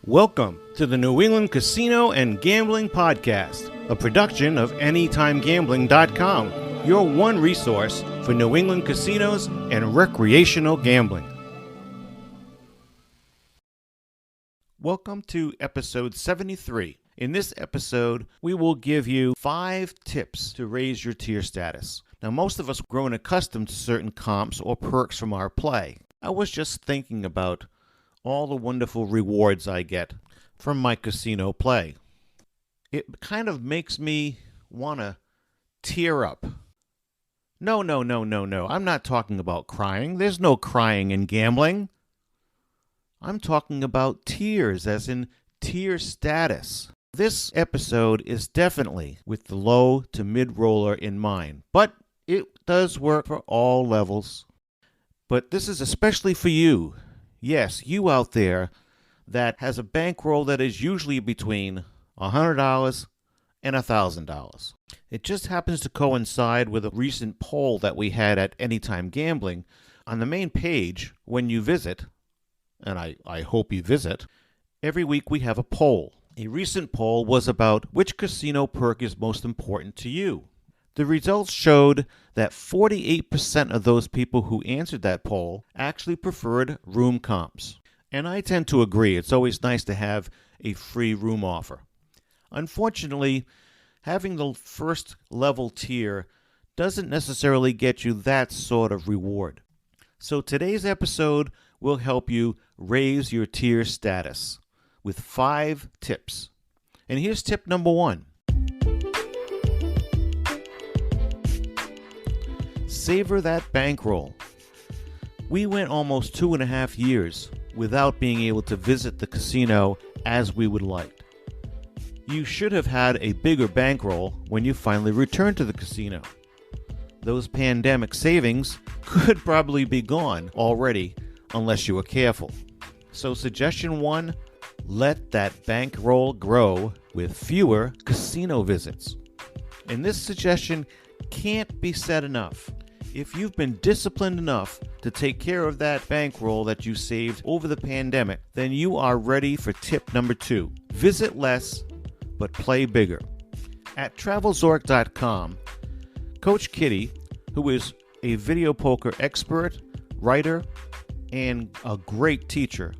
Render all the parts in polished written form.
Welcome to the New England Casino and Gambling Podcast, a production of AnytimeGambling.com, your one resource for New England casinos and recreational gambling. Welcome to episode 73. In this episode, we will give you 5 tips to raise your tier status. Now, most of us have grown accustomed to certain comps or perks from our play. I was just thinking about all the wonderful rewards I get from my casino play. It kind of makes me want to tear up. No. I'm not talking about crying. There's no crying in gambling. I'm talking about tiers, as in tier status. This episode is definitely with the low to mid-roller in mind, but it does work for all levels. But this is especially for you. Yes, you out there that has a bankroll that is usually between $100 and $1,000. It just happens to coincide with a recent poll that we had at Anytime Gambling. On the main page, when you visit, and I hope you visit, every week we have a poll. A recent poll was about which casino perk is most important to you. The results showed that 48% of those people who answered that poll actually preferred room comps. And I tend to agree. It's always nice to have a free room offer. Unfortunately, having the first level tier doesn't necessarily get you that sort of reward. So today's episode will help you raise your tier status with 5 tips. And here's tip number 1. Savor that bankroll. We went almost 2.5 years without being able to visit the casino as we would like. You should have had a bigger bankroll when you finally returned to the casino. Those pandemic savings could probably be gone already unless you were careful. So suggestion 1, let that bankroll grow with fewer casino visits. And this suggestion can't be said enough. If you've been disciplined enough to take care of that bankroll that you saved over the pandemic, then you are ready for tip number 2. Visit less, but play bigger. At TravelZork.com, Coach Kitty, who is a video poker expert, writer, and a great teacher,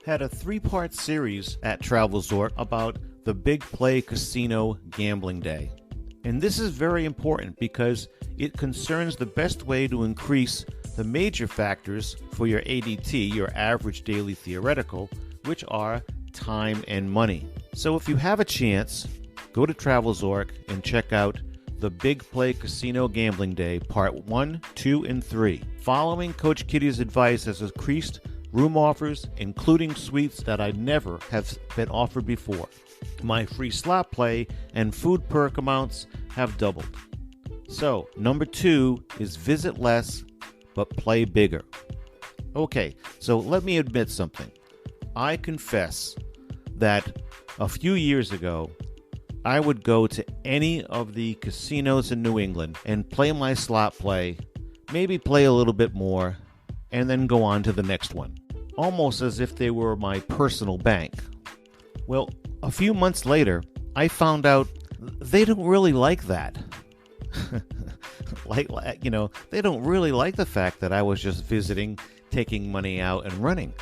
had a 3-part series at TravelZork about the Big Play Casino Gambling Day. And this is very important because it concerns the best way to increase the major factors for your ADT, your average daily theoretical, which are time and money. So if you have a chance, go to TravelZork and check out the Big Play Casino Gambling Day, Part 1, 2, and 3. Following Coach Kitty's advice has increased room offers, including suites that I never have been offered before. My free slot play and food perk amounts have doubled. So, number 2 is visit less, but play bigger. Okay, so let me admit something. I confess that a few years ago, I would go to any of the casinos in New England and play my slot play, maybe play a little bit more, and then go on to the next one. Almost as if they were my personal bank. Well, a few months later, I found out they don't really like that. They don't really like the fact that I was just visiting, taking money out, and running.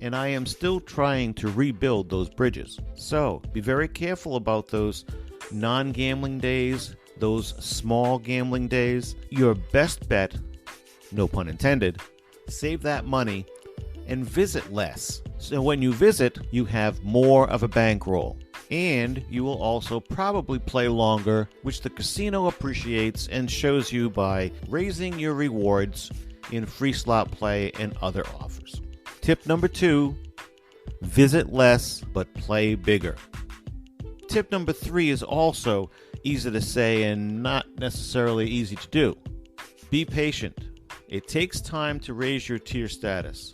And I am still trying to rebuild those bridges. So, be very careful about those non-gambling days, those small gambling days. Your best bet, no pun intended, save that money and visit less. So when you visit, you have more of a bankroll. And you will also probably play longer, which the casino appreciates and shows you by raising your rewards in free slot play and other offers. Tip number 2, visit less but play bigger. Tip number 3 is also easy to say and not necessarily easy to do. Be patient. It takes time to raise your tier status.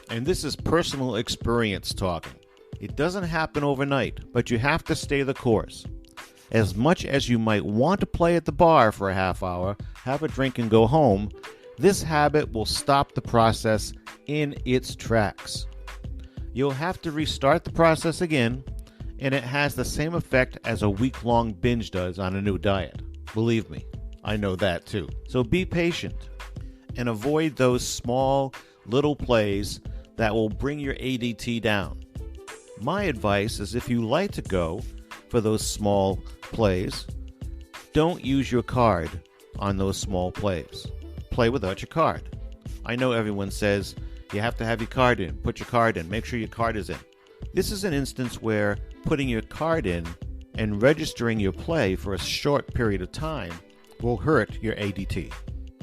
And this is personal experience talking. It doesn't happen overnight, but you have to stay the course. As much as you might want to play at the bar for a half hour, have a drink and go home, this habit will stop the process in its tracks. You'll have to restart the process again, and it has the same effect as a week-long binge does on a new diet. Believe me, I know that too. So be patient and avoid those small little plays that will bring your ADT down. My advice is, if you like to go for those small plays, don't use your card on those small plays. Play without your card. I know everyone says you have to have your card in. Put your card in. Make sure your card is in. This is an instance where putting your card in and registering your play for a short period of time will hurt your ADT.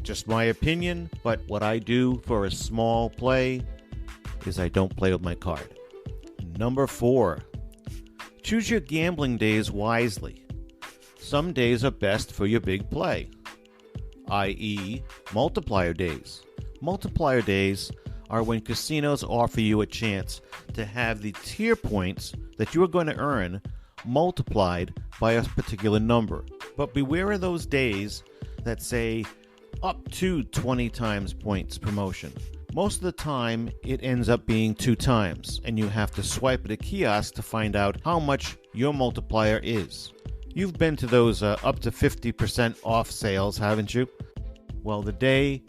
Just my opinion, but what I do for a small play is I don't play with my card. Number 4, choose your gambling days wisely. Some days are best for your big play, i.e. multiplier days. Multiplier days are when casinos offer you a chance to have the tier points that you are going to earn multiplied by a particular number. But beware of those days that say up to 20 times points promotion. Most of the time, it ends up being 2 times, and you have to swipe at a kiosk to find out how much your multiplier is. You've been to those up to 50% off sales, haven't you? Well, the day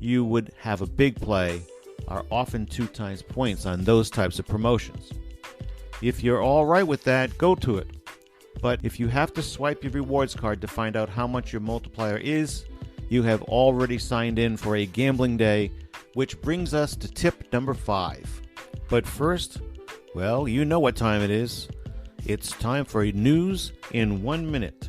you would have a big play are often 2 times points on those types of promotions. If you're all right with that, go to it. But if you have to swipe your rewards card to find out how much your multiplier is, you have already signed in for a gambling day, which brings us to tip number 5. But first, well, you know what time it is. It's time for news in 1 minute.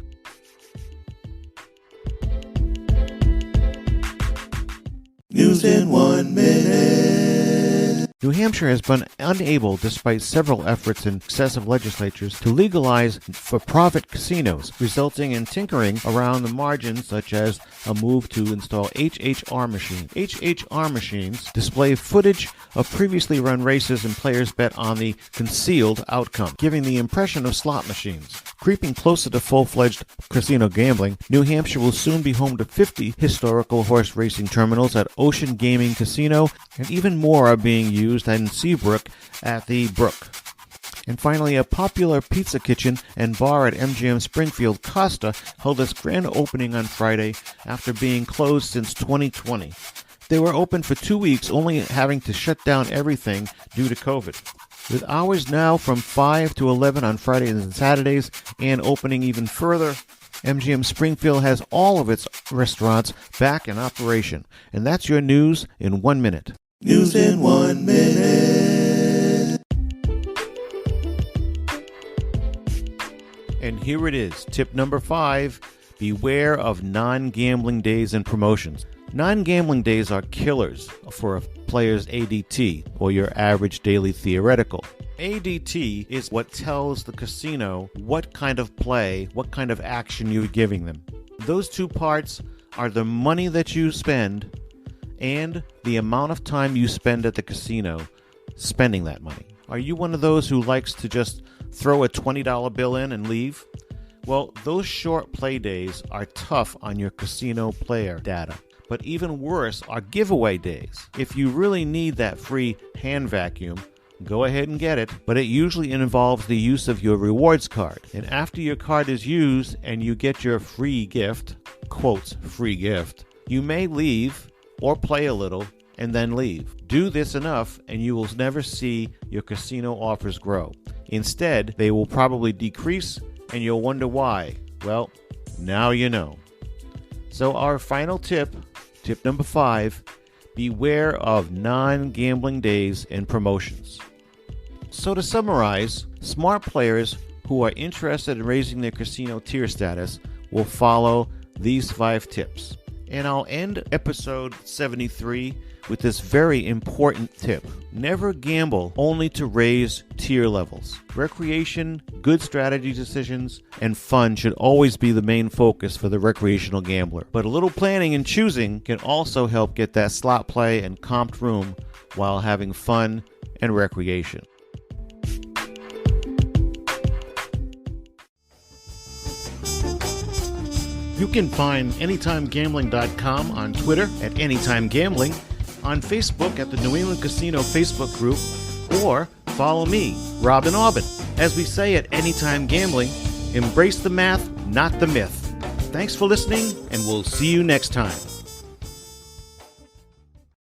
News in 1 minute. New Hampshire has been unable, despite several efforts in successive legislatures, to legalize for-profit casinos, resulting in tinkering around the margins, such as a move to install HHR machines. HHR machines display footage of previously run races, and players bet on the concealed outcome, giving the impression of slot machines. Creeping closer to full-fledged casino gambling, New Hampshire will soon be home to 50 historical horse racing terminals at Ocean Gaming Casino, and even more are being used in Seabrook at the Brook. And finally, a popular pizza kitchen and bar at MGM Springfield Costa held its grand opening on Friday after being closed since 2020. They were open for 2 weeks, only having to shut down everything due to COVID. With hours now from 5 to 11 on Fridays and Saturdays, and opening even further, MGM Springfield has all of its restaurants back in operation. And that's your news in 1 minute. News in 1 minute. And here it is, tip number 5, beware of non-gambling days and promotions. Non-gambling days are killers for a player's ADT, or your average daily theoretical. ADT is what tells the casino what kind of play, what kind of action you're giving them. Those 2 parts are the money that you spend and the amount of time you spend at the casino spending that money. Are you one of those who likes to just throw a $20 bill in and leave? Well, those short play days are tough on your casino player data. But even worse are giveaway days. If you really need that free hand vacuum, go ahead and get it, but it usually involves the use of your rewards card. And after your card is used and you get your free gift, quotes, free gift, you may leave or play a little and then leave. Do this enough and you will never see your casino offers grow. Instead, they will probably decrease and you'll wonder why. Well, now you know. So our final tip, tip number 5, beware of non-gambling days and promotions. So to summarize, smart players who are interested in raising their casino tier status will follow these 5 tips. And I'll end episode 73 with this very important tip. Never gamble only to raise tier levels. Recreation, good strategy decisions, and fun should always be the main focus for the recreational gambler. But a little planning and choosing can also help get that slot play and comped room while having fun and recreation. You can find AnytimeGambling.com on Twitter at AnytimeGambling, on Facebook at the New England Casino Facebook group, or follow me, Robin Aubin. As we say at Anytime Gambling, embrace the math, not the myth. Thanks for listening, and we'll see you next time.